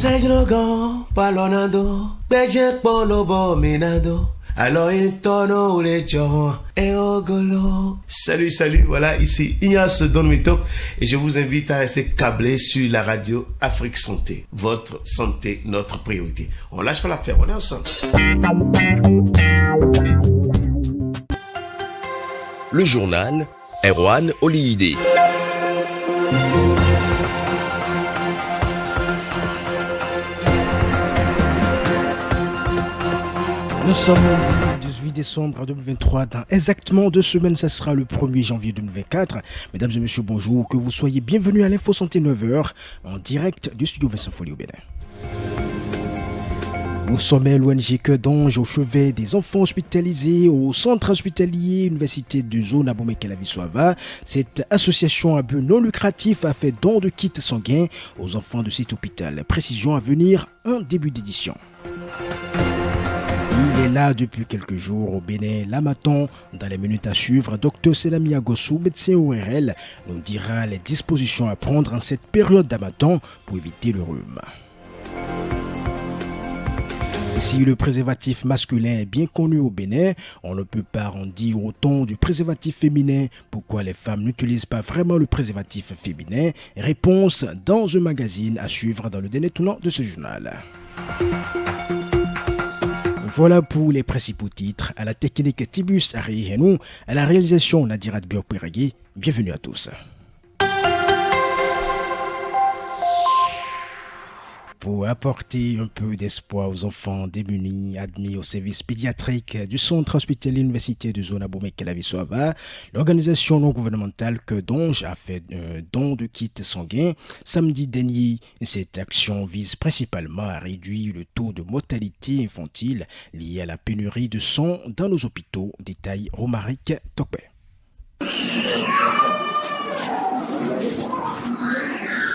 Sejogo, palonado, beje polobo minado. Alors intono les gens et ogolo. Salut, voilà ici Ignace Don Mito et je vous invite à rester câblé sur la radio Afrique Santé. Votre santé, notre priorité. On lâche pas l'affaire, on est ensemble. Le journal Erwan Oliyide. Nous sommes lundi 18 décembre 2023. Dans exactement 2 semaines, ça sera le 1er janvier 2024. Mesdames et messieurs, bonjour. Que vous soyez bienvenus à l'Info Santé 9h en direct du studio Vincent Folly au Bénin. Nous sommes à l'ONG Cœur d'Ange au chevet des enfants hospitalisés au centre hospitalier Université de Zone à Bomekelavi-Soava. Cette association à but non lucratif a fait don de kits sanguins aux enfants de cet hôpital. Précision à venir en début d'édition. Il est là depuis quelques jours au Bénin. L'Amaton, dans les minutes à suivre, Dr Selami Agossou, médecin ORL, nous dira les dispositions à prendre en cette période d'Amaton pour éviter le rhume. Si le préservatif masculin est bien connu au Bénin, on ne peut pas en dire autant du préservatif féminin. Pourquoi les femmes n'utilisent pas vraiment le préservatif féminin? Réponse dans un magazine à suivre dans le dernier tournant de ce journal. Voilà pour les principaux titres. À la technique Tibus Arihenou, à la réalisation Nadirat Biopéragui. Bienvenue à tous. Pour apporter un peu d'espoir aux enfants démunis admis au service pédiatrique du centre hospitalier Université de Zone à Bomekelavi-Soava, l'organisation non gouvernementale Cœur d'Ange a fait un don de kits sanguins samedi dernier. Cette action vise principalement à réduire le taux de mortalité infantile lié à la pénurie de sang dans nos hôpitaux. Détail Romaric Tokbe.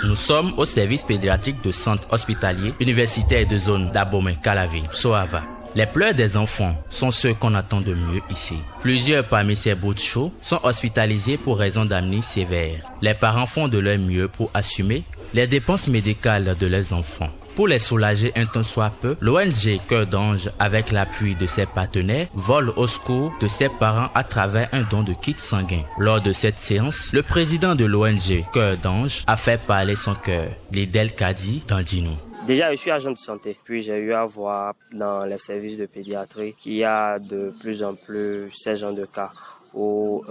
Nous sommes au service pédiatrique de centre hospitalier universitaire de zone d'Abomey-Calavi-Soava. Les pleurs des enfants sont ceux qu'on attend de mieux ici. Plusieurs parmi ces bouts de chaux sont hospitalisés pour raison d'amnésie sévère. Les parents font de leur mieux pour assumer les dépenses médicales de leurs enfants. Pour les soulager un tant soit peu, l'ONG Cœur d'Ange, avec l'appui de ses partenaires, vole au secours de ses parents à travers un don de kits sanguins. Lors de cette séance, le président de l'ONG Cœur d'Ange a fait parler son cœur, Lidel Kadi Dandino. Déjà, je suis agent de santé, puis j'ai eu à voir dans les services de pédiatrie qu'il y a de plus en plus ces genres de cas où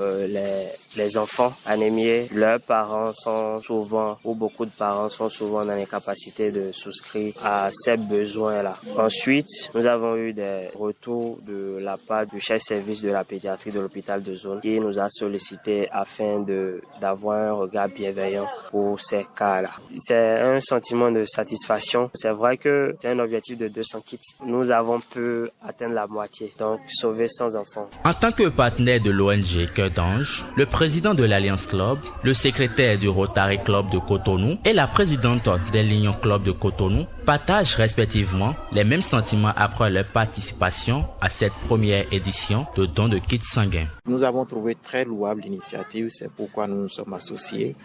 les enfants anémiés, leurs parents sont souvent, ou beaucoup de parents sont souvent dans l'incapacité de souscrire à ces besoins-là. Ensuite, nous avons eu des retours de la part du chef service de la pédiatrie de l'hôpital de zone qui nous a sollicité afin d'avoir un regard bienveillant pour ces cas-là. C'est un sentiment de satisfaction. C'est vrai que c'est un objectif de 200 kits. Nous avons pu atteindre la moitié, donc sauver 100 enfants. En tant que partenaire de l'ONG Cœur d'Ange, le président de l'Alliance Club, le secrétaire du Rotary Club de Cotonou et la présidente des Lions Club de Cotonou partagent respectivement les mêmes sentiments après leur participation à cette première édition de don de kits sanguins. Nous avons trouvé très louable l'initiative, c'est pourquoi nous nous sommes associés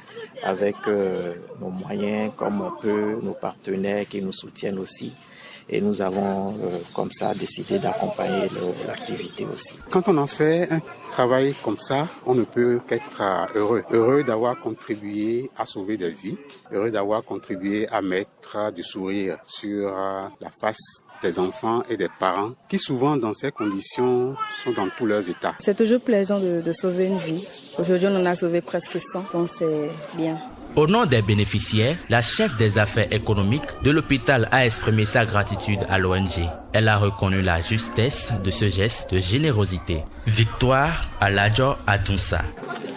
avec nos moyens, comme un peu nos partenaires qui nous soutiennent aussi. Et nous avons comme ça décidé d'accompagner l'activité aussi. Quand on en fait un travail comme ça, on ne peut qu'être heureux. Heureux d'avoir contribué à sauver des vies, heureux d'avoir contribué à mettre du sourire sur la face des enfants et des parents qui souvent dans ces conditions sont dans tous leurs états. C'est toujours plaisant de sauver une vie. Aujourd'hui on en a sauvé presque 100, donc c'est bien. Au nom des bénéficiaires, la chef des affaires économiques de l'hôpital a exprimé sa gratitude à l'ONG. Elle a reconnu la justesse de ce geste de générosité. Victoire Aladjo Adunsa.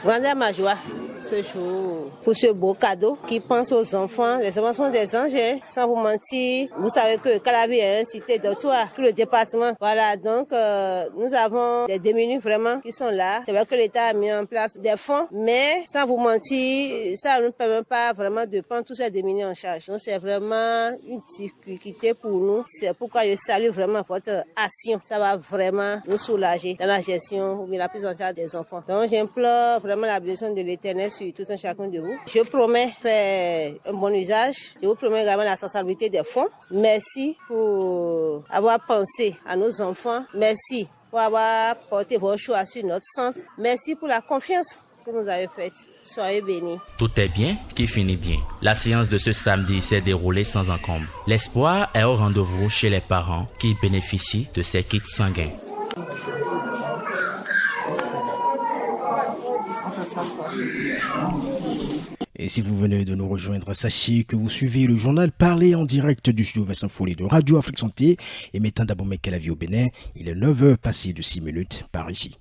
Vraiment ma joie ce jour pour ce beau cadeau qui pense aux enfants. Les enfants sont des anges, hein, sans vous mentir. Vous savez que Calavi est une cité dortoir, tout le département. Voilà, donc nous avons des démunis vraiment qui sont là. C'est vrai que l'État a mis en place des fonds, mais sans vous mentir, ça ne nous permet pas vraiment de prendre tous ces démunis en charge. Donc c'est vraiment une difficulté pour nous. C'est pourquoi je salue vraiment votre action. Ça va vraiment nous soulager dans la gestion ou la prise en charge des enfants. Donc j'implore vraiment la bénédiction de l'Éternel sur tout un chacun de vous. Je promets faire un bon usage. Je vous promets également la traçabilité des fonds. Merci pour avoir pensé à nos enfants. Merci pour avoir porté vos choix sur notre centre. Merci pour la confiance que vous avez faite. Soyez bénis. Tout est bien qui finit bien. La séance de ce samedi s'est déroulée sans encombre. L'espoir est au rendez-vous chez les parents qui bénéficient de ces kits sanguins. Et si vous venez de nous rejoindre, sachez que vous suivez le journal parlé en direct du studio Vincent Follet de Radio Afrique Santé, émettant d'Abomey Calavi au Bénin. Il est 9h passé de 6 minutes par ici.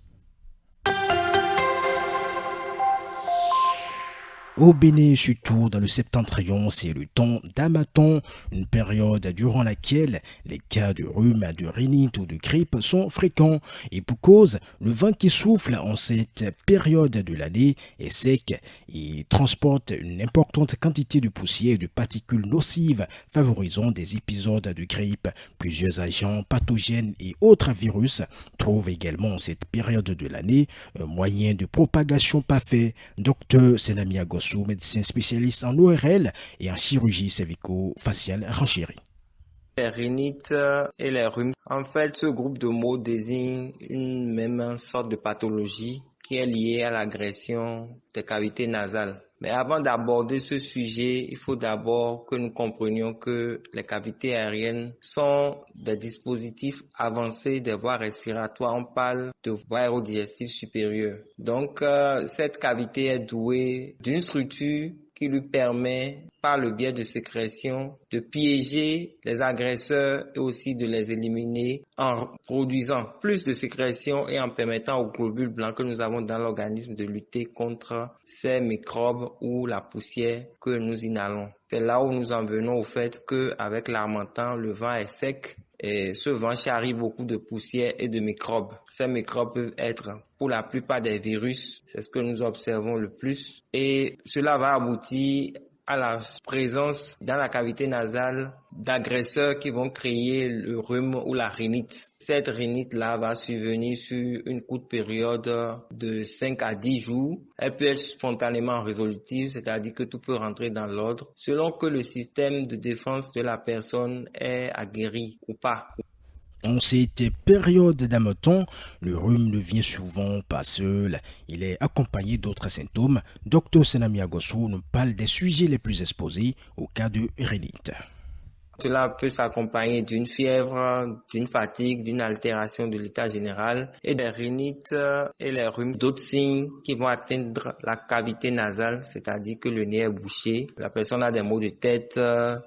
Au Bénin, surtout dans le septentrion, c'est le temps d'Hamaton, une période durant laquelle les cas de rhume, de rhinite ou de grippe sont fréquents. Et pour cause, le vent qui souffle en cette période de l'année est sec et transporte une importante quantité de poussière et de particules nocives, favorisant des épisodes de grippe. Plusieurs agents pathogènes et autres virus trouvent également en cette période de l'année un moyen de propagation parfait. Dr Senamia Gossou, médecin spécialiste en ORL et en chirurgie cervico-faciale renchérie. Les rhinites et les rhumes, en fait, ce groupe de mots désigne une même sorte de pathologie qui est liée à l'agression des cavités nasales. Mais avant d'aborder ce sujet, il faut d'abord que nous comprenions que les cavités aériennes sont des dispositifs avancés des voies respiratoires. On parle de voies aérodigestives supérieures. Donc, cette cavité est douée d'une structure qui lui permet, par le biais de sécrétion, de piéger les agresseurs et aussi de les éliminer en produisant plus de sécrétion et en permettant aux globules blancs que nous avons dans l'organisme de lutter contre ces microbes ou la poussière que nous inhalons. C'est là où nous en venons au fait qu'avec l'harmattan, le vent est sec. Et ce vent charrie beaucoup de poussière et de microbes. Ces microbes peuvent être pour la plupart des virus, c'est ce que nous observons le plus. Et cela va aboutir à la présence dans la cavité nasale d'agresseurs qui vont créer le rhume ou la rhinite. Cette rhinite-là va survenir sur une courte période de 5 à 10 jours. Elle peut être spontanément résolutive, c'est-à-dire que tout peut rentrer dans l'ordre, selon que le système de défense de la personne est aguerri ou pas. En cette période d'Hamaton, le rhume ne vient souvent pas seul. Il est accompagné d'autres symptômes. Dr Senamia Gossou nous parle des sujets les plus exposés au cas de rhinite. Cela peut s'accompagner d'une fièvre, d'une fatigue, d'une altération de l'état général et des rhinites et les rhumes. D'autres signes qui vont atteindre la cavité nasale, c'est-à-dire que le nez est bouché. La personne a des maux de tête,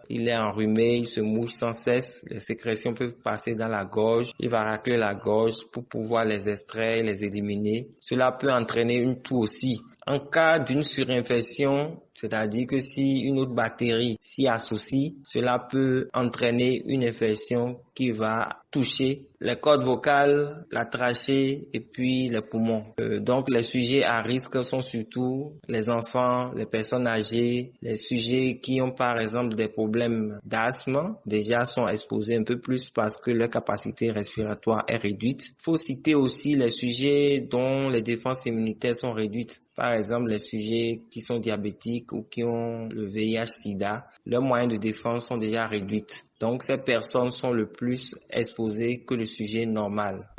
il est enrhumé, il se mouche sans cesse. Les sécrétions peuvent passer dans la gorge. Il va racler la gorge pour pouvoir les extraire, les éliminer. Cela peut entraîner une toux aussi. En cas d'une surinfection, c'est-à-dire que si une autre bactérie s'y associe, cela peut entraîner une infection qui va toucher les cordes vocales, la trachée et puis les poumons. Donc les sujets à risque sont surtout les enfants, les personnes âgées, les sujets qui ont par exemple des problèmes d'asthme, déjà sont exposés un peu plus parce que leur capacité respiratoire est réduite. Il faut citer aussi les sujets dont les défenses immunitaires sont réduites. Par exemple, les sujets qui sont diabétiques ou qui ont le VIH-Sida, leurs moyens de défense sont déjà réduits. Donc, ces personnes sont le plus exposées que le sujet normal.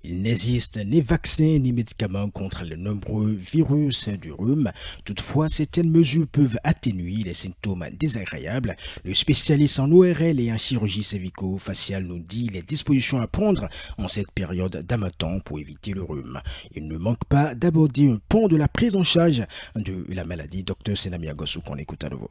Il n'existe ni vaccin ni médicaments contre les nombreux virus du rhume. Toutefois, certaines mesures peuvent atténuer les symptômes désagréables. Le spécialiste en ORL et en chirurgie cervico-faciale nous dit les dispositions à prendre en cette période d'Hamaton pour éviter le rhume. Il ne manque pas d'aborder un pan de la prise en charge de la maladie. Dr Senamia Gossou, qu'on écoute à nouveau.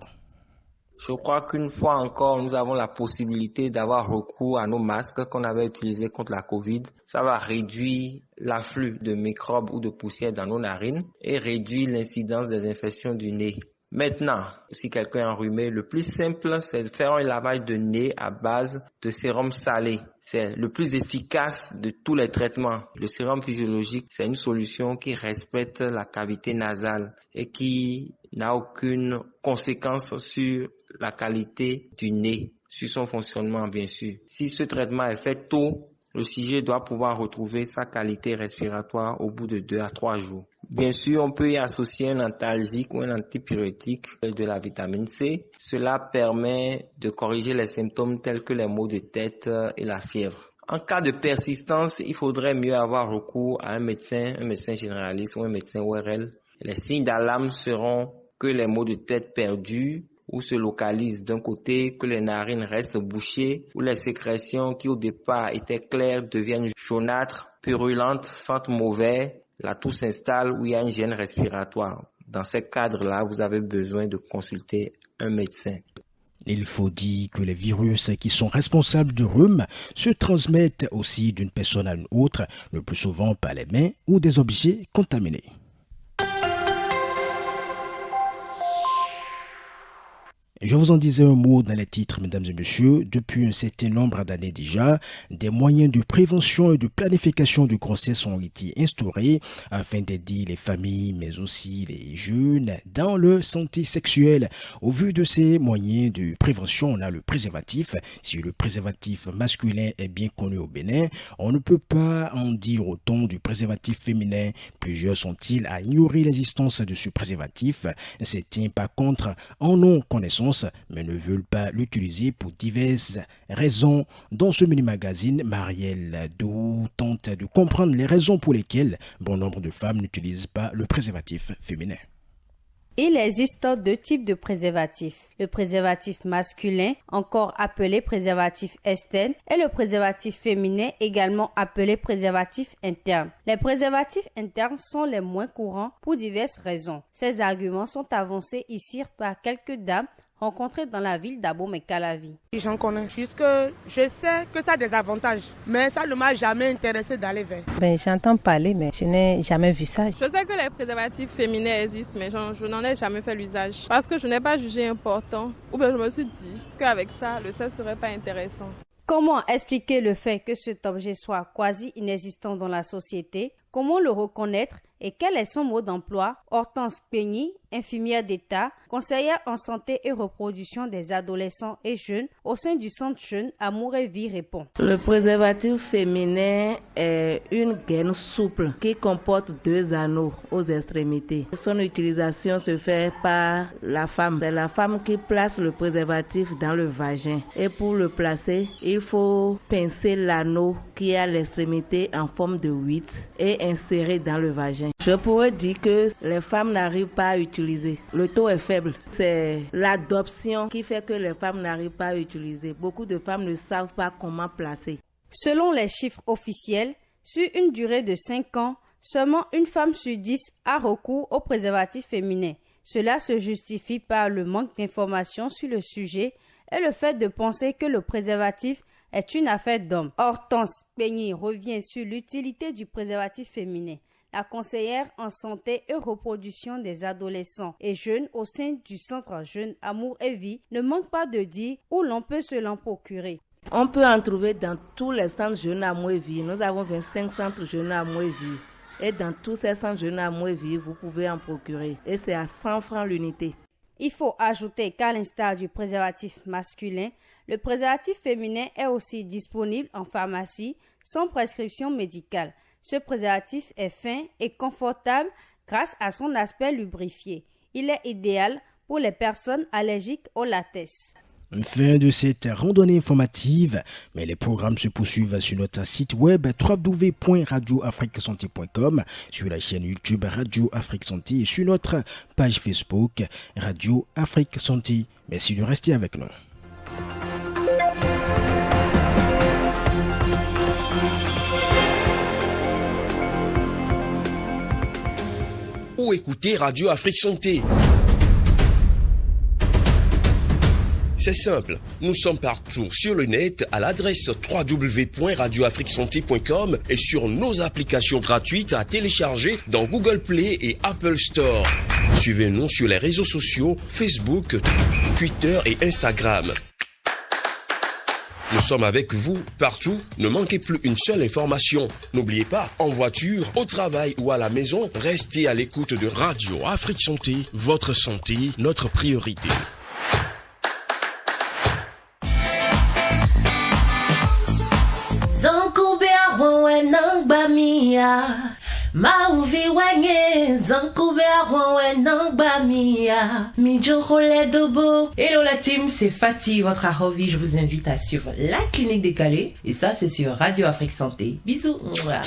Je crois qu'une fois encore, nous avons la possibilité d'avoir recours à nos masques qu'on avait utilisés contre la Covid. Ça va réduire l'afflux de microbes ou de poussière dans nos narines et réduire l'incidence des infections du nez. Maintenant, si quelqu'un est enrhumé, le plus simple, c'est de faire un lavage de nez à base de sérum salé. C'est le plus efficace de tous les traitements. Le sérum physiologique, c'est une solution qui respecte la cavité nasale et qui n'a aucune conséquence sur la qualité du nez, sur son fonctionnement bien sûr. Si ce traitement est fait tôt, le sujet doit pouvoir retrouver sa qualité respiratoire au bout de 2 à 3 jours. Bien sûr, on peut y associer un antalgique ou un antipyrétique de la vitamine C. Cela permet de corriger les symptômes tels que les maux de tête et la fièvre. En cas de persistance, il faudrait mieux avoir recours à un médecin généraliste ou un médecin ORL. Les signes d'alarme seront que les maux de tête perdurent ou se localisent d'un côté, que les narines restent bouchées, ou les sécrétions qui au départ étaient claires deviennent jaunâtres, purulentes, sentent mauvais, la toux s'installe ou il y a une gêne respiratoire. Dans ces cadres-là, vous avez besoin de consulter un médecin. Il faut dire que les virus qui sont responsables du rhume se transmettent aussi d'une personne à une autre, le plus souvent par les mains ou des objets contaminés. Je vous en disais un mot dans les titres, mesdames et messieurs. Depuis un certain nombre d'années déjà, des moyens de prévention et de planification de grossesse ont été instaurés afin d'aider les familles, mais aussi les jeunes dans leur santé sexuelle. Au vu de ces moyens de prévention, on a le préservatif. Si le préservatif masculin est bien connu au Bénin, on ne peut pas en dire autant du préservatif féminin. Plusieurs sont-ils à ignorer l'existence de ce préservatif. Certains, par contre, en ont connaissance, mais ne veulent pas l'utiliser pour diverses raisons. Dans ce mini-magazine, Marielle Dou tente de comprendre les raisons pour lesquelles bon nombre de femmes n'utilisent pas le préservatif féminin. Il existe deux types de préservatifs. Le préservatif masculin, encore appelé préservatif externe, et le préservatif féminin, également appelé préservatif interne. Les préservatifs internes sont les moins courants pour diverses raisons. Ces arguments sont avancés ici par quelques dames rencontrées dans la ville d'Abomey-Calavi. J'en connais, juste que je sais que ça a des avantages, mais ça ne m'a jamais intéressé d'aller vers. J'entends parler, mais je n'ai jamais vu ça. Je sais que les préservatifs féminins existent, mais je n'en ai jamais fait l'usage. Parce que je n'ai pas jugé important, ou bien je me suis dit qu'avec ça, le sexe serait pas intéressant. Comment expliquer le fait que cet objet soit quasi inexistant dans la société? Comment le reconnaître et quel est son mode d'emploi? Hortense Peigny, infirmière d'État, conseillère en santé et reproduction des adolescents et jeunes au sein du Centre Jeune Amour et Vie répond. Le préservatif féminin est une gaine souple qui comporte 2 anneaux aux extrémités. Son utilisation se fait par la femme. C'est la femme qui place le préservatif dans le vagin. Et pour le placer, il faut pincer l'anneau qui est à l'extrémité en forme de 8 et insérer dans le vagin. Je pourrais dire que les femmes n'arrivent pas à utiliser. Le taux est faible. C'est l'adoption qui fait que les femmes n'arrivent pas à utiliser. Beaucoup de femmes ne savent pas comment placer. Selon les chiffres officiels, sur une durée de 5 ans, seulement une femme sur 10 a recours au préservatif féminin. Cela se justifie par le manque d'informations sur le sujet et le fait de penser que le préservatif est une affaire d'homme. Hortense Peigny revient sur l'utilité du préservatif féminin. La conseillère en santé et reproduction des adolescents et jeunes au sein du Centre Jeune Amour et Vie ne manque pas de dire où l'on peut se l'en procurer. On peut en trouver dans tous les centres Jeunes Amour et Vie. Nous avons 25 centres Jeunes Amour et Vie. Et dans tous ces centres Jeunes Amour et Vie, vous pouvez en procurer. Et c'est à 100 francs l'unité. Il faut ajouter qu'à l'instar du préservatif masculin, le préservatif féminin est aussi disponible en pharmacie sans prescription médicale. Ce préservatif est fin et confortable grâce à son aspect lubrifié. Il est idéal pour les personnes allergiques au latex. Fin de cette randonnée informative, mais les programmes se poursuivent sur notre site web www.radioafriquesanté.com, sur la chaîne YouTube Radio Afrique Santé et sur notre page Facebook Radio Afrique Santé. Merci de rester avec nous. Ou écoutez Radio Afrique Santé. C'est simple, nous sommes partout sur le net à l'adresse www.radioafriquesanté.com et sur nos applications gratuites à télécharger dans Google Play et Apple Store. Suivez-nous sur les réseaux sociaux Facebook, Twitter et Instagram. Nous sommes avec vous partout, ne manquez plus une seule information. N'oubliez pas, en voiture, au travail ou à la maison, restez à l'écoute de Radio Afrique Santé, votre santé, notre priorité. Ma ouvi wanye, zankoube arwen nang bamia, midjo role dobo. Hello la team, c'est Fatih, votre Ahovi. Je vous invite à suivre La Clinique Décalée. Et ça, c'est sur Radio Afrique Santé. Bisous. Mouah.